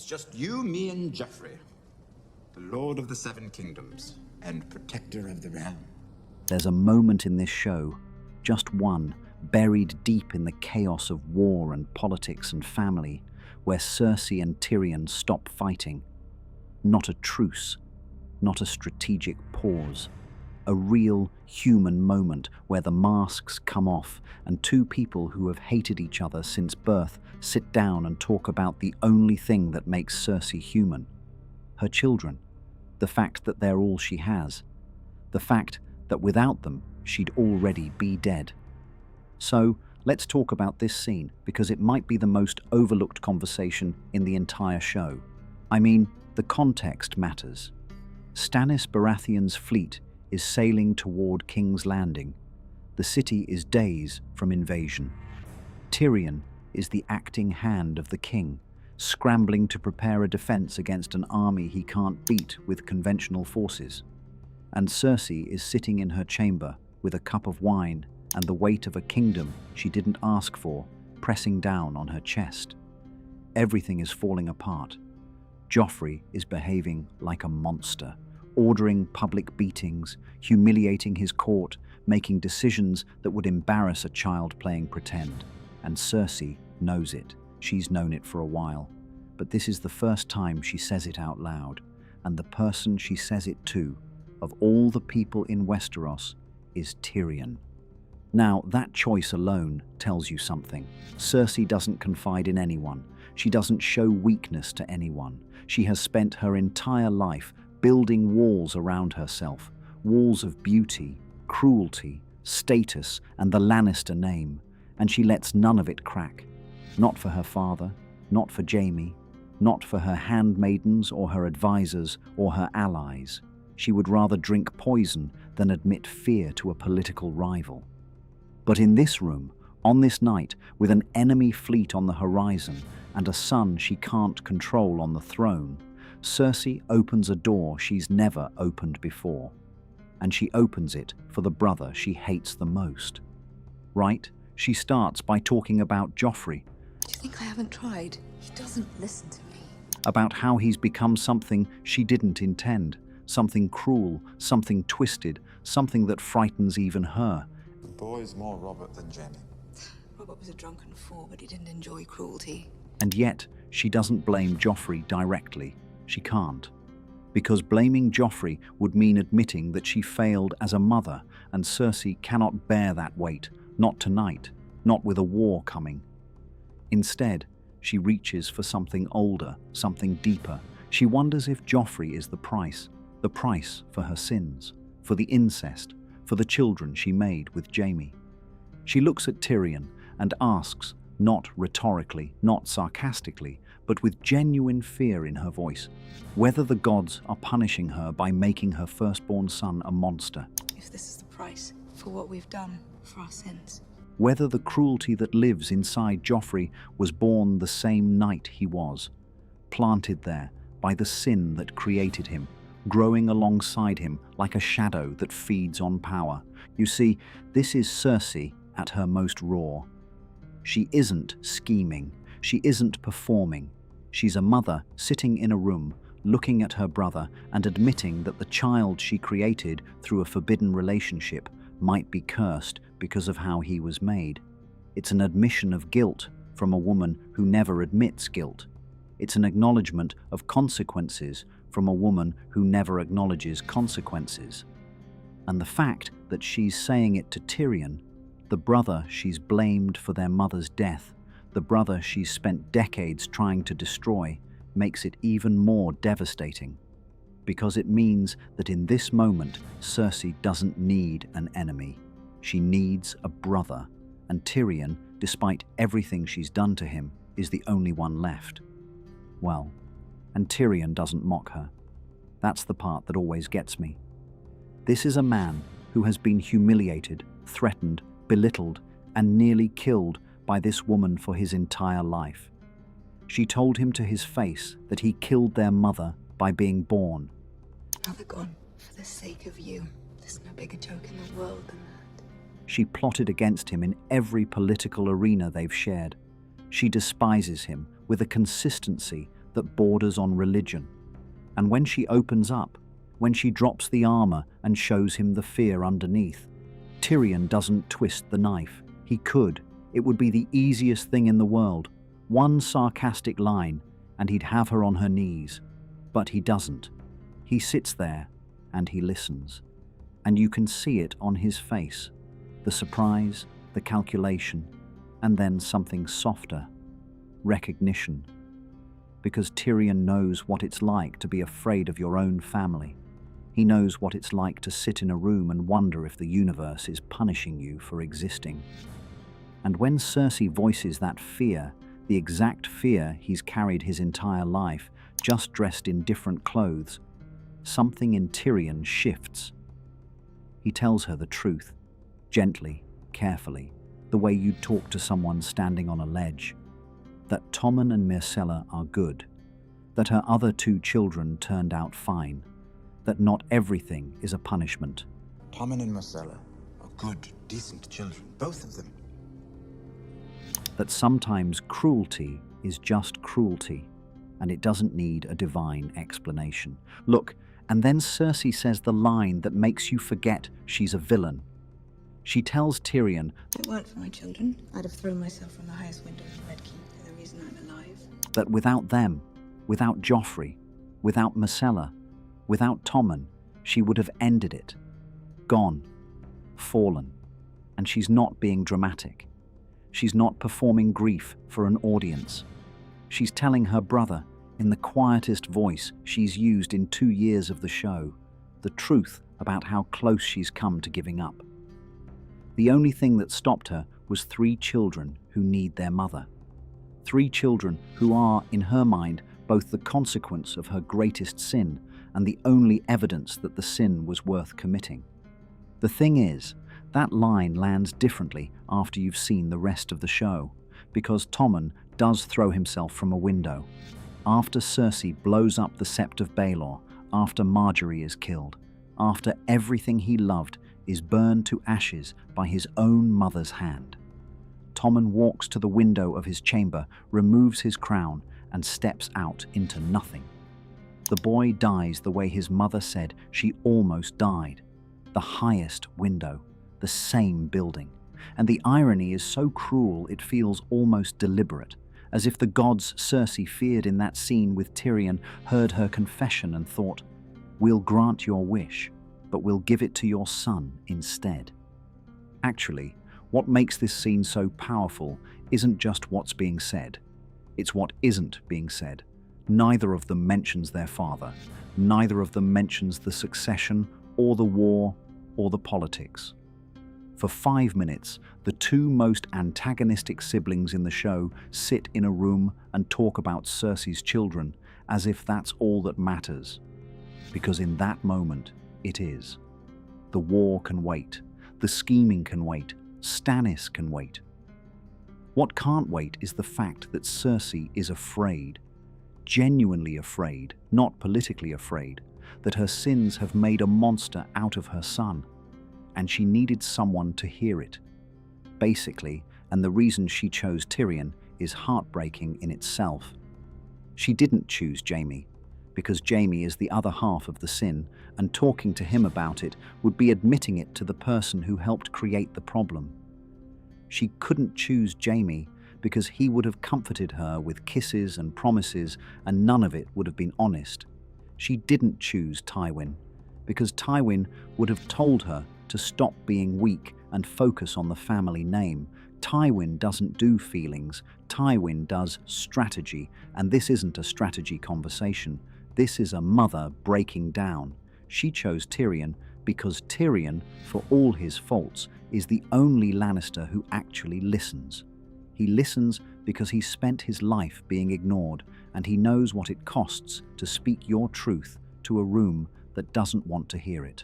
just you, me, and Joffrey. The Lord of the Seven Kingdoms and Protector of the Realm. There's a moment in this show, just one, buried deep in the chaos of war and politics and family, where Cersei and Tyrion stop fighting. Not a truce, not a strategic pause. A real human moment where the masks come off and two people who have hated each other since birth sit down and talk about the only thing that makes Cersei human. Her children. The fact that they're all she has. The fact that without them, she'd already be dead. So, let's talk about this scene, because it might be the most overlooked conversation in the entire show. I mean, the context matters. Stannis Baratheon's fleet is sailing toward King's Landing. The city is days from invasion. Tyrion is the acting hand of the king, scrambling to prepare a defense against an army he can't beat with conventional forces. And Cersei is sitting in her chamber with a cup of wine and the weight of a kingdom she didn't ask for pressing down on her chest. Everything is falling apart. Joffrey is behaving like a monster, ordering public beatings, humiliating his court, making decisions that would embarrass a child playing pretend. And Cersei knows it. She's known it for a while. But this is the first time she says it out loud. And the person she says it to, of all the people in Westeros, is Tyrion. Now, that choice alone tells you something. Cersei doesn't confide in anyone. She doesn't show weakness to anyone. She has spent her entire life building walls around herself, walls of beauty, cruelty, status, and the Lannister name, and she lets none of it crack. Not for her father, not for Jaime, not for her handmaidens or her advisors or her allies. She would rather drink poison than admit fear to a political rival. But in this room, on this night, with an enemy fleet on the horizon and a son she can't control on the throne, Cersei opens a door she's never opened before. And she opens it for the brother she hates the most. Right? She starts by talking about Joffrey. Do you think I haven't tried? He doesn't listen to me. About how he's become something she didn't intend. Something cruel, something twisted, something that frightens even her. The boy's more Robert than Jaime. Robert was a drunken fool, but he didn't enjoy cruelty. And yet, she doesn't blame Joffrey directly. She can't. Because blaming Joffrey would mean admitting that she failed as a mother, and Cersei cannot bear that weight, not tonight, not with a war coming. Instead, she reaches for something older, something deeper. She wonders if Joffrey is the price for her sins, for the incest, for the children she made with Jaime. She looks at Tyrion and asks, not rhetorically, not sarcastically, but with genuine fear in her voice, whether the gods are punishing her by making her firstborn son a monster. If this is the price for what we've done, for our sins. Whether the cruelty that lives inside Joffrey was born the same night he was, planted there by the sin that created him, growing alongside him like a shadow that feeds on power. You see, this is Cersei at her most raw. She isn't scheming. She isn't performing. She's a mother sitting in a room, looking at her brother and admitting that the child she created through a forbidden relationship might be cursed because of how he was made. It's an admission of guilt from a woman who never admits guilt. It's an acknowledgement of consequences from a woman who never acknowledges consequences. And the fact that she's saying it to Tyrion, the brother she's blamed for their mother's death, the brother she's spent decades trying to destroy, makes it even more devastating. Because it means that in this moment, Cersei doesn't need an enemy. She needs a brother, and Tyrion, despite everything she's done to him, is the only one left. Well, and Tyrion doesn't mock her. That's the part that always gets me. This is a man who has been humiliated, threatened, belittled, and nearly killed by this woman for his entire life. She told him to his face that he killed their mother by being born. Now they're gone. For the sake of you. There's no bigger joke in the world than that. She plotted against him in every political arena they've shared. She despises him with a consistency that borders on religion. And when she opens up, when she drops the armor and shows him the fear underneath, Tyrion doesn't twist the knife. He could. It would be the easiest thing in the world. One sarcastic line, and he'd have her on her knees. But he doesn't. He sits there, and he listens. And you can see it on his face. The surprise, the calculation, and then something softer. Recognition. Because Tyrion knows what it's like to be afraid of your own family. He knows what it's like to sit in a room and wonder if the universe is punishing you for existing. And when Cersei voices that fear, the exact fear he's carried his entire life, just dressed in different clothes, something in Tyrion shifts. He tells her the truth, gently, carefully, the way you'd talk to someone standing on a ledge. That Tommen and Myrcella are good, that her other 2 children turned out fine, that not everything is a punishment. Tommen and Myrcella are good, decent children, both of them. That sometimes cruelty is just cruelty, and it doesn't need a divine explanation. Look, and then Cersei says the line that makes you forget she's a villain. She tells Tyrion, If it weren't for my children, I'd have thrown myself from the highest window in the Red Keep. They're the reason I'm alive. that without them, without Joffrey, without Myrcella, without Tommen, she would have ended it. Gone. Fallen. And she's not being dramatic. She's not performing grief for an audience. She's telling her brother, in the quietest voice she's used in 2 years of the show, the truth about how close she's come to giving up. The only thing that stopped her was 3 children who need their mother. 3 children who are, in her mind, both the consequence of her greatest sin and the only evidence that the sin was worth committing. The thing is, that line lands differently after you've seen the rest of the show, because Tommen does throw himself from a window. After Cersei blows up the Sept of Baelor, after Marjorie is killed, after everything he loved is burned to ashes by his own mother's hand. Tommen walks to the window of his chamber, removes his crown, and steps out into nothing. The boy dies the way his mother said she almost died. The highest window, the same building. And the irony is so cruel it feels almost deliberate, as if the gods Cersei feared in that scene with Tyrion heard her confession and thought, "We'll grant your wish, but we'll give it to your son instead." Actually, what makes this scene so powerful isn't just what's being said. It's what isn't being said. Neither of them mentions their father. Neither of them mentions the succession or the war or the politics. For 5 minutes, the 2 most antagonistic siblings in the show sit in a room and talk about Cersei's children as if that's all that matters. Because in that moment, it is. The war can wait. The scheming can wait. Stannis can wait. What can't wait is the fact that Cersei is afraid. Genuinely afraid, not politically afraid, that her sins have made a monster out of her son. And she needed someone to hear it. Basically, and the reason she chose Tyrion is heartbreaking in itself. She didn't choose Jaime, because Jaime is the other half of the sin, and talking to him about it would be admitting it to the person who helped create the problem. She couldn't choose Jaime because he would have comforted her with kisses and promises, and none of it would have been honest. She didn't choose Tywin because Tywin would have told her to stop being weak and focus on the family name. Tywin doesn't do feelings, Tywin does strategy, and this isn't a strategy conversation. This is a mother breaking down. She chose Tyrion because Tyrion, for all his faults, is the only Lannister who actually listens. He listens because he spent his life being ignored, and he knows what it costs to speak your truth to a room that doesn't want to hear it.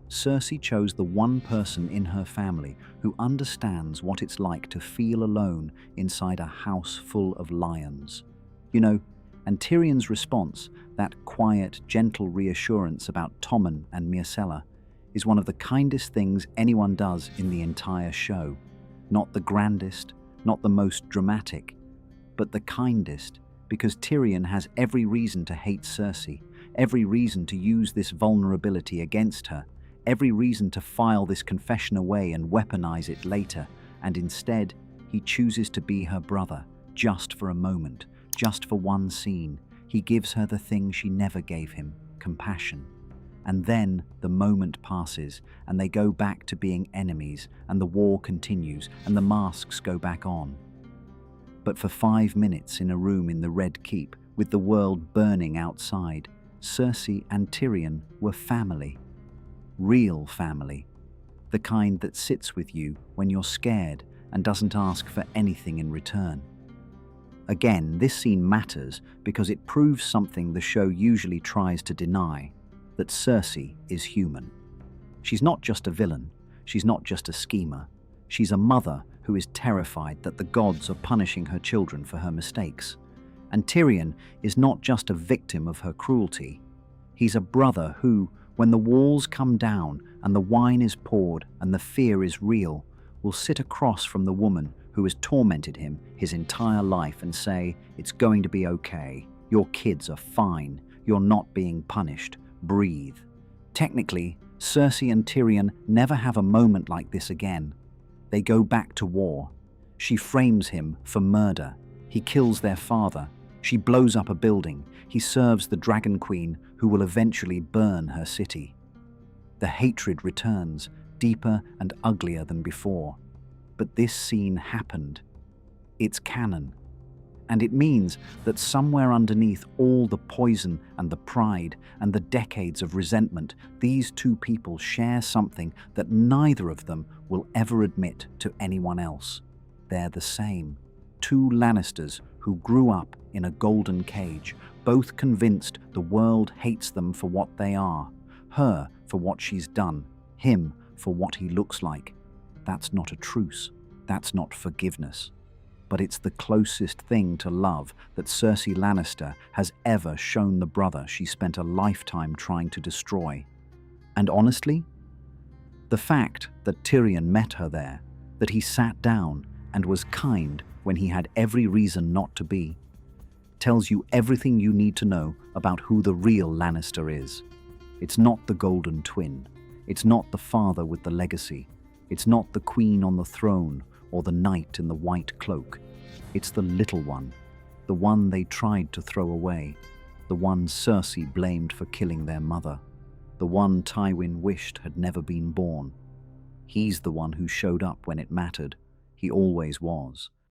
Cersei chose the one person in her family who understands what it's like to feel alone inside a house full of lions. You know, and Tyrion's response, that quiet, gentle reassurance about Tommen and Myrcella, is one of the kindest things anyone does in the entire show. Not the grandest, not the most dramatic, but the kindest, because Tyrion has every reason to hate Cersei, every reason to use this vulnerability against her, every reason to file this confession away and weaponize it later, and instead, he chooses to be her brother, just for a moment, just for one scene. He gives her the thing she never gave him, compassion. And then the moment passes, and they go back to being enemies, and the war continues, and the masks go back on. But for 5 minutes in a room in the Red Keep, with the world burning outside, Cersei and Tyrion were family. Real family. The kind that sits with you when you're scared and doesn't ask for anything in return. Again, this scene matters because it proves something the show usually tries to deny, that Cersei is human. She's not just a villain, she's not just a schemer, she's a mother who is terrified that the gods are punishing her children for her mistakes. And Tyrion is not just a victim of her cruelty, he's a brother who, when the walls come down and the wine is poured and the fear is real, will sit across from the woman who has tormented him his entire life and say, "It's going to be okay. Your kids are fine. You're not being punished. Breathe." Technically, Cersei and Tyrion never have a moment like this again. They go back to war. She frames him for murder. He kills their father. She blows up a building. He serves the Dragon Queen, who will eventually burn her city. The hatred returns, deeper and uglier than before. But this scene happened. It's canon. And it means that somewhere underneath all the poison and the pride and the decades of resentment, these two people share something that neither of them will ever admit to anyone else. They're the same. Two Lannisters who grew up in a golden cage, both convinced the world hates them for what they are, her for what she's done, him for what he looks like. That's not a truce. That's not forgiveness. But it's the closest thing to love that Cersei Lannister has ever shown the brother she spent a lifetime trying to destroy. And honestly, the fact that Tyrion met her there, that he sat down and was kind when he had every reason not to be, tells you everything you need to know about who the real Lannister is. It's not the golden twin. It's not the father with the legacy. It's not the queen on the throne or the knight in the white cloak. It's the little one, the one they tried to throw away, the one Cersei blamed for killing their mother, the one Tywin wished had never been born. He's the one who showed up when it mattered. He always was.